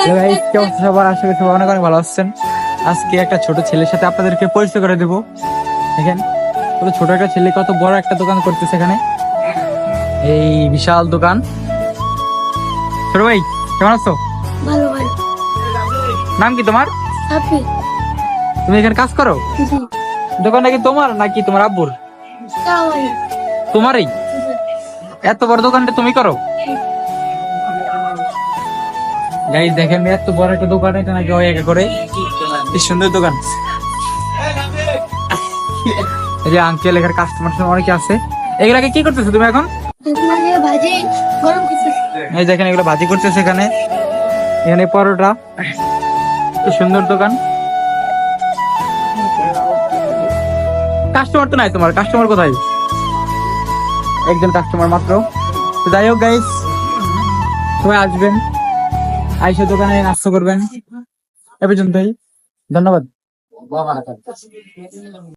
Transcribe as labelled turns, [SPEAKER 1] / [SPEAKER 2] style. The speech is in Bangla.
[SPEAKER 1] সবার আশা করি সবাই অনেক অনেক ভালো আছেন। আজকে একটা ছোট ছেলের সাথে আপনাদেরকে পরিচয় করে দেবো। দেখেন কত ছোট একটা ছেলে কত বড় একটা দোকান করতেছে এখানে, এই বিশাল দোকান। ছোট ভাই কেমন আছো?
[SPEAKER 2] ভালো ভালো।
[SPEAKER 1] নাম কি তোমার?
[SPEAKER 2] আপনি?
[SPEAKER 1] তুমি এখানে কাজ করো?
[SPEAKER 2] জি।
[SPEAKER 1] দোকানটা কি তোমার নাকি তোমার আব্বুর?
[SPEAKER 2] কাওয়াই।
[SPEAKER 1] তোমারই? এত বড় দোকানটা তুমি করো? গাইস দেখেন এত বড় একটা দোকান, এটা নাকি ওই একা করে। কি সুন্দর দোকান। এই যে আঙ্কেল এখানে কাস্টমার অনেকে আছে। এগুলাকে কি করতেছো তুমি এখন?
[SPEAKER 2] মানে ভাজি গরম করতেছি।
[SPEAKER 1] এই দেখেন এগুলো ভাজি করতেছে এখানে। এখানে পরোটা। কি সুন্দর দোকান। কাস্টমার তো নাই তোমার, কাস্টমার কোথায়? একজন কাস্টমার মাত্র। তো যাই হোক গাইস, সবাই আসবেন, আইসা দোকানে নাস্তা করবেন। এ পর্যন্তই, ধন্যবাদ।